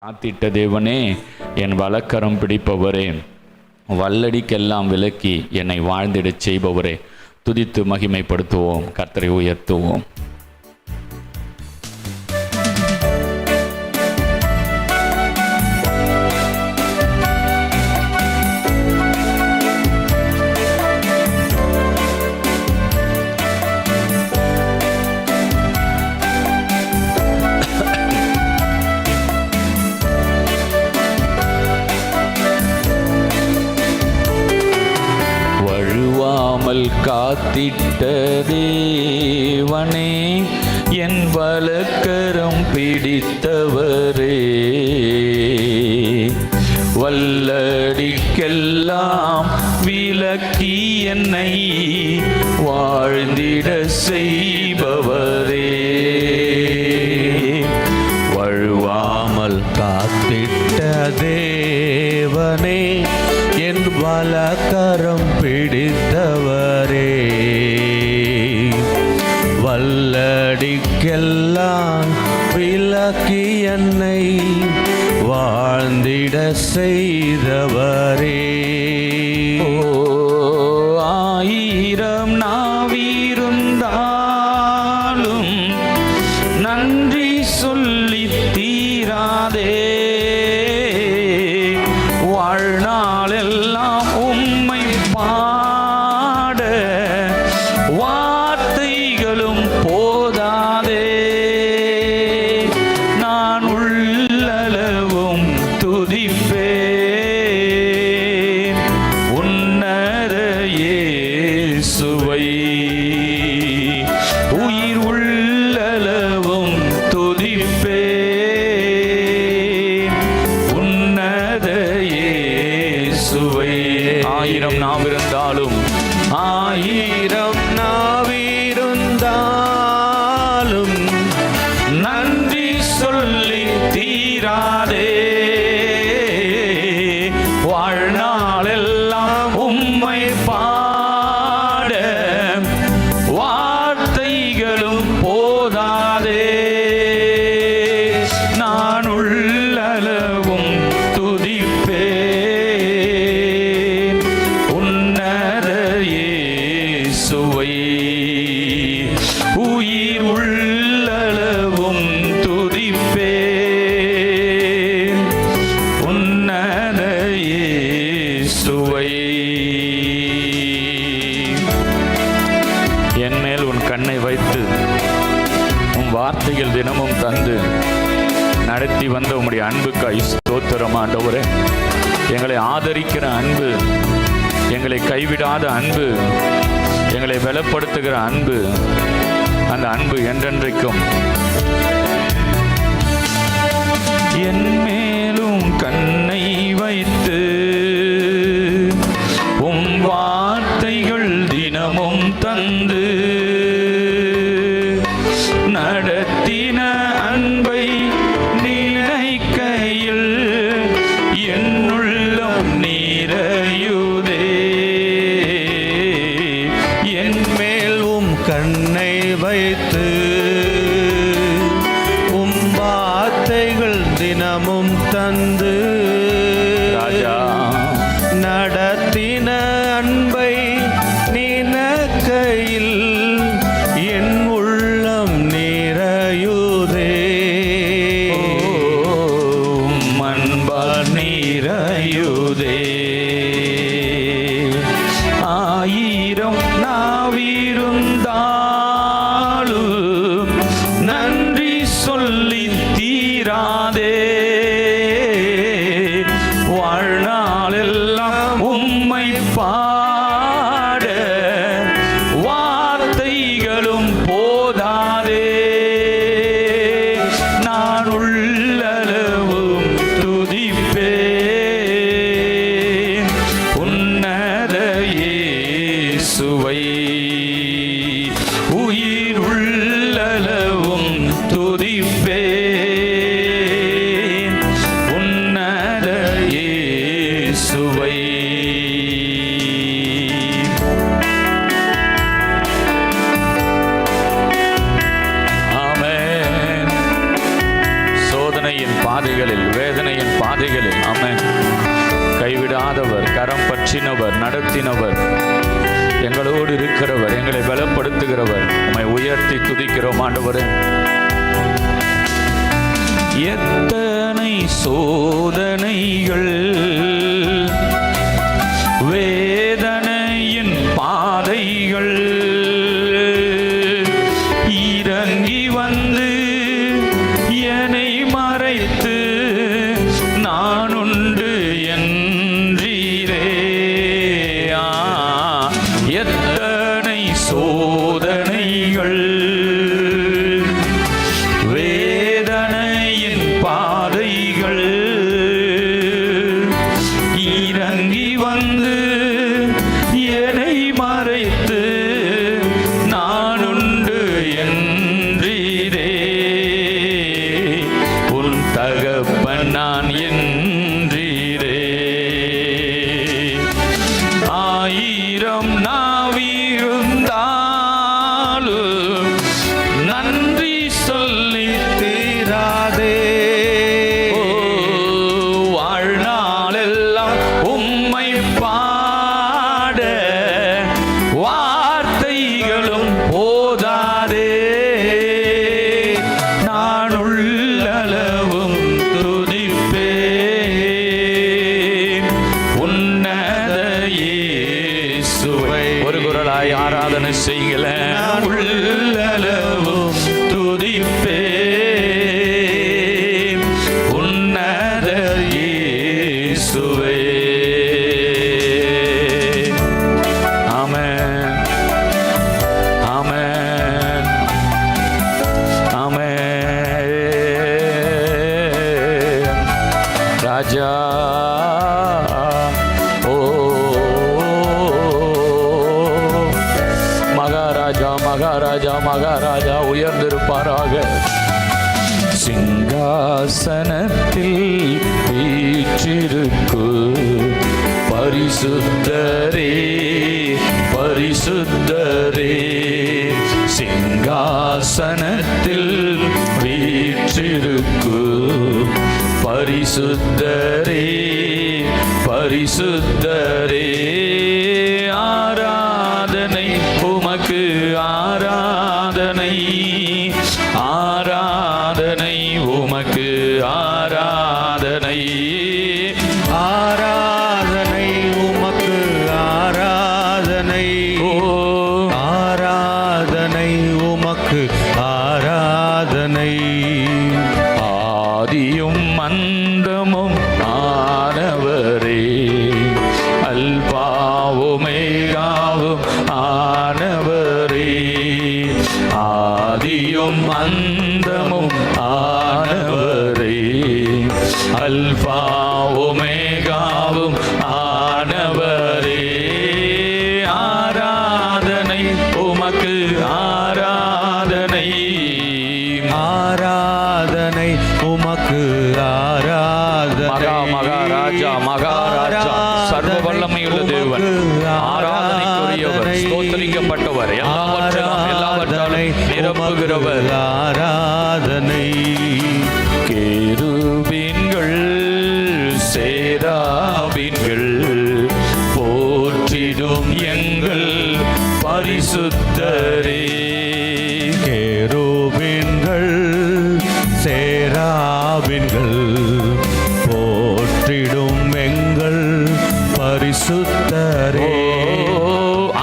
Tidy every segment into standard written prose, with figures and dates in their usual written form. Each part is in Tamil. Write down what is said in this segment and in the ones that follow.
காத்திட்ட தேவனே, என் வலக்கரம் பிடிப்பவரே, வல்லடிக்கெல்லாம் விலக்கி என்னை வாழ்ந்திடச் செய்பவரே, துதித்து மகிமைப்படுத்துவோம், கர்த்தரை உயர்த்துவோம். காத்திட்ட தேவனே, என் வலக்கரம் பிடித்தவரே, வல்லடிக்கெல்லாம் விலக்கி என்னை வாழ்ந்திட செய்பவரே, வழுவாமல் காத்திட்ட தேவனே, என் வலக்கரம் பிடித்தவரே, வல்லடிக்கெல்லாம் விலக்கி என்னை வாழ்ந்திட செய்தவரே. ஆயிரம் நாவிருந்தாலும் நன்றி சொல்லி தீராதே, வாழ்நாளெல்லாம் உம்மை பாட வார்த்தைகளும் போதாதே, நான் உள்ளளவும் துதிப்பேன் உன்னத இயேசுவை, உயிர் உள்ளளவும் துதிப்பேன் உன்னத இயேசுவை. ஆயிரம் நாவிருந்தாலும் நன்றி சொல்லி தீராதே, வாழ்நாளெல்லாம் உம்மை பாட வார்த்தைகளும் போதாதே, நான் உள்ளளவும் துதிப்பேன் உன்னத இயேசுவை, உயிர் உள்ளளவும் துதிப்பேன் உன்னத இயேசுவை. என் மேல் உன் கண்ணை வைத்து உன் வார்த்தைகள் தினமும் தந்து நடத்தி வந்த உம்முடைய அன்புக்காய் ஸ்தோத்திரம் ஆண்டவரே. எங்களை ஆதரிக்கிற அன்பு, எங்களை கைவிடாத அன்பு, எங்களை பலப்படுத்துகிற அன்பு, அந்த அன்பு என்றென்றைக்கும் என் மேலும் கண்ணை வைத்து உம் வார்த்தைகள் தினமும் தந்து நடத்தின அன்பை நினைக்கையில் என் உள்ளம் நிறையுதே, என் மேல் உம் கண்ணை வைத்து உம் வார்த்தைகள் தினமும் தந்து ராஜா நடத்தின அன்பை நினைக்கையில் என் உள்ளம் நிறையுதே, அன்பால் நிறையுதே. ஆயிரம் நாவிருந்தாலும் நன்றி சொல்லி தீராதே, பாதைகளில் ஆமென் கைவிடாதவர், கரம் பற்றினவர், நடத்தினவர், எங்களோடு இருக்கிறவர், எங்களை பலப்படுத்துகிறவர். உம்மை உயர்த்தி துதிக்கிறோம் ஆண்டவரே. எத்தனை சோதனைகள் வேதனையின் பாதைகள் இறங்கி வந்து என்னை மறைத்து நான் உண்டு என்றீரே. எத்தனை சோதனைகள் வேதனையின் பாதைகள் இறங்கி வந்து என்னை மறைத்து நான் உண்டு என்றீரே. உன் தகப்பன் நான் என்றீரே. ஆயிரம் நாவிருந்தாலும் நன்றி சொல்லி தீராதே. வாழ்நாளெல்லாம் உம்மை பாட வார்த்தைகளும் போதாதே. நான் உள்ளளவும் துதிப்பேன் உன்னத இயேசுவை. ஒரு குரலாய் ஆராதனை செய்யல. உள்ளளவும் துதிப்பேன் உன்னத இயேசுவே. ஆமென் ஆமென் ஆமென். ராஜா ஓ மகாராஜா மகாராஜா மகாராஜா உயர்ந்திருப்பாராக. சிங்காசனத்தில் வீற்றிருக்கு பரிசுத்தரே பரிசுத்தரே. சிங்காசனத்தில் வீற்றிருக்கு பரிசுத்தரே பரிசுத்தரே. ஆராதனை உமக்கு ஆராதனை ஆராதனை உமக்கு ஆராதனை ஆராதனை உமக்கு ஆராதனை. ஓ ஆராதனை உமக்கு ஆராதனை. ஆதியும் அந்தமும் ஆனவரே அல்பாவுமேகாவும் ஆனவரே. ஆதியும் அந்தமும் ஆனவரே அல்பாவுமேகாவும் ஆனவரே. ஆராதனை உமக்கு ஆராதனை ஆராதனை உமக்கு ஆராதனை. மகாராஜா மகாராஜா சர்வ வல்லமையுள்ள தேவன், ஆராதனைக்குரியவர், ஸ்தோத்திரிக்கப்பட்டவர், எல்லாவற்றாலும் நிரப்புகிறவர். ஆராதனை. கேருபீன்கள் சேராபீன்கள் போற்றிடும் எங்கள் பரிசுத்தரே. கேருபீன்கள் சேராபீன்கள் போற்றிடும் எங்கள் பரிசுத்தரே.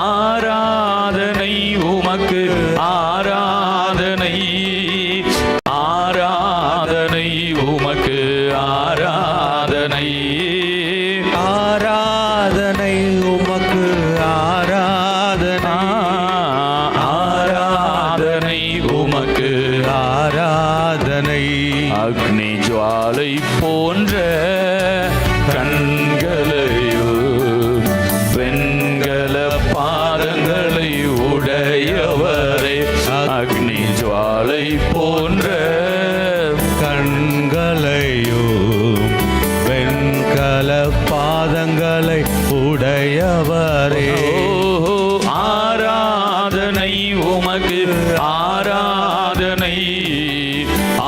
ஆராதனை உமக்கு ஆராதனை ஆராதனை உமக்கு ஆராதனை ஆராதனை உமக்கு ஆராதனை. ஆராதனை உமக்கு ஆராதனை. அக்னி ஜுவாலை போன்ற கண்களையோ வெண்கல பாதங்களை உடையவரே. அக்னி ஜுவாலை போன்ற கண்களையோ வெண்கல பாதங்களை உடையவரே. ஆராதனை உமக்கு ஆராதனை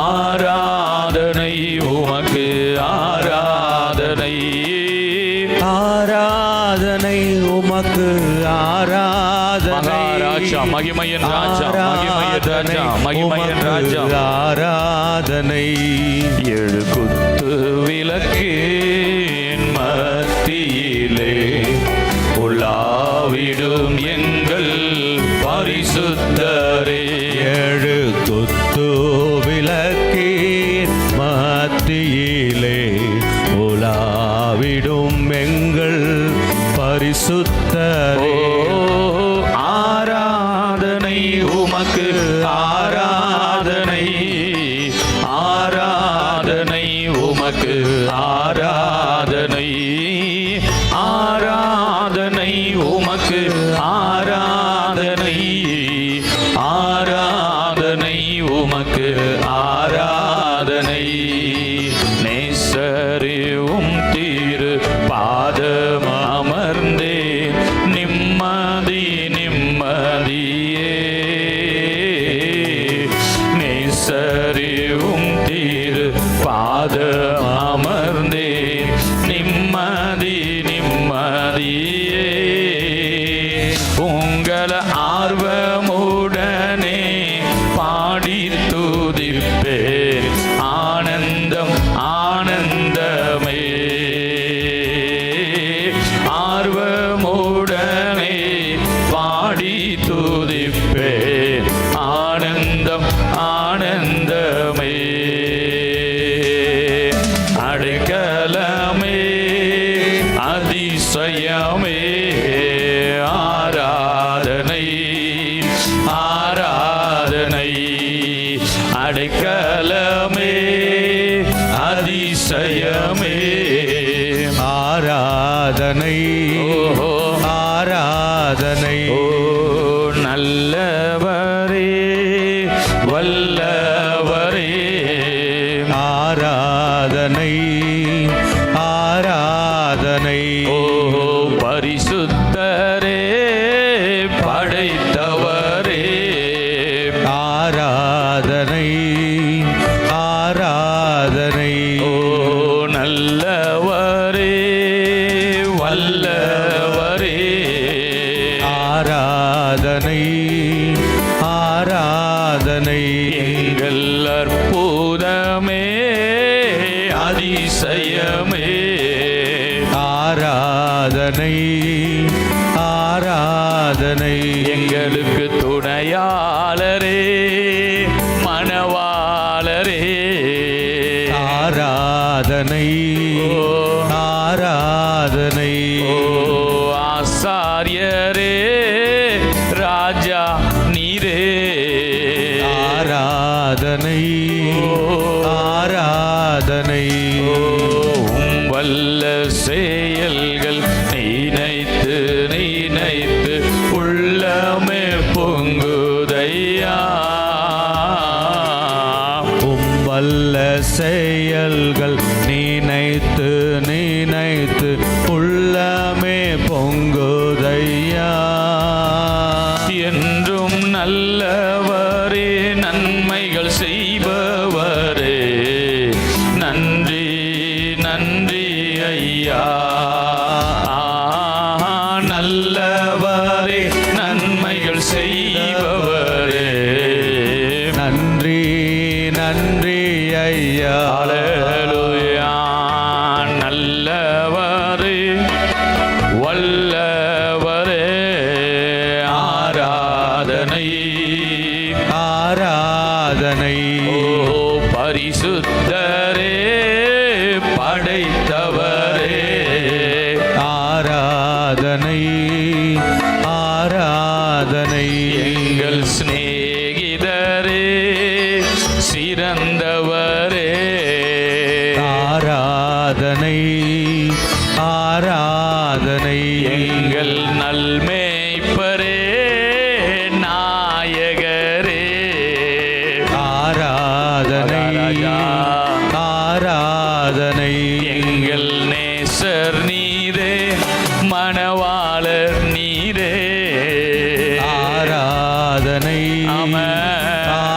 ஆராதனை உமக்கு ஆராதனை ஆராதனை உமக்கு ஆராதனை மகாராஜா மகிமையின் ராஜா மகிமையின் ராஜா மகிமையின் ராஜா ஆராதனை ஏழு குத்து விளக்கின் மத்தியிலே உலாவிடும் எங்கள் பரிசுத்தரே ஏழு குத்து விளக்கின் மத்தியிலே உலாவிடும் எங்கள் பரிசுத்தரே ஆராதனை உமக்கு ஆராதனை ஆராதனை உமக்கு ஆராதனை ஆராதனை உமக்கு ஆராதனை ஆராதனை உமக்கு ஆராதனை நேசரியும் திரு பாதம் அமர்ந்தேன் நிம்மதி நிம்மதியே நேசரியும் திரு பாதம் அமர்ந்தேன் நிம்மதி நிம்மதியே உங்கள ஆர்வமுடனே பாடி துதிப்பேன் ஆனந்தம் ஆனந்தமே ஆர்வமுடனே பாடி துதிப்பேன் ஆனந்தம் ஆனந்தமே அடைக்கலமே அதிசயமே ஆராதனை ஆராதனை அடைக்கலமே அதிசயமே ஆராதனை ஓஹோ ஆராதனை ஓ நல்லவரே வல்லவரே ஆராதனை ஆராதனை ஓ பரிசுத்தரே படைத்தவரே ஆராதனை ஆராதனை ஓ நல்லவரே வல்லவரே ஆராதனை ஆராதனை எங்கள் அற்புதமே அதிசயமே ஆராதனை ஆராதனை எங்களுக்கு துணையாளரே மணவாளரே ஆராதனை ஓ ஆராதனை ஓ ஆசாரியரே ராஜா நீரே ஆராதனை ஆராதனை வல்ல செயல்கள் நினைத்து நினைத்து உள்ளமே பொங்குதையா வல்ல செயல்கள் நினைத்து நினைத்து உள்ளமே பொங்குதையா என்றும் நல்லவரே நன்மைகள் செய்பவரே நன்றி நன்றி ஐயா நல்லவரே நன்மைகள் செய்பவரே நன்றி நன்றி ஐயா அல்லேலூயா நல்லவரே வல்லவரே ஆராதனை ஆராதனை ஓ பரிசுத்தரே படைத்தவரே ஆராதனை ஆராதனை எங்கள் சிநேகிதரே சிறந்தவரே ஆராதனை ஆராதனை எங்கள் நல்மேய்ப்பரே நாயகரே ஆராதனை ராஜா. ஆராதனை எங்கள் நேசர் நீரே மணவாளர் நீரே ஆராதனை ஆமென்.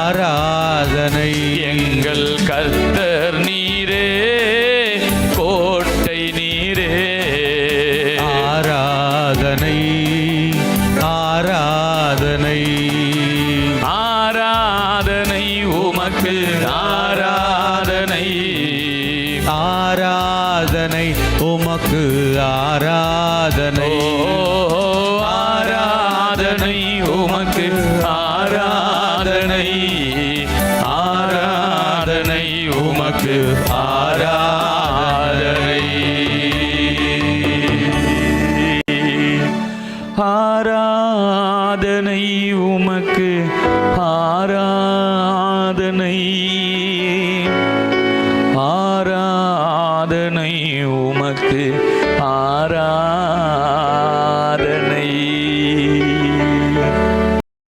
ஆராதனை எங்கள் கர்த்தர் நீரே கோட்டை நீரே உமக்கு ஆராதனை. ஆராதனை உமக்கு ஆராதனை.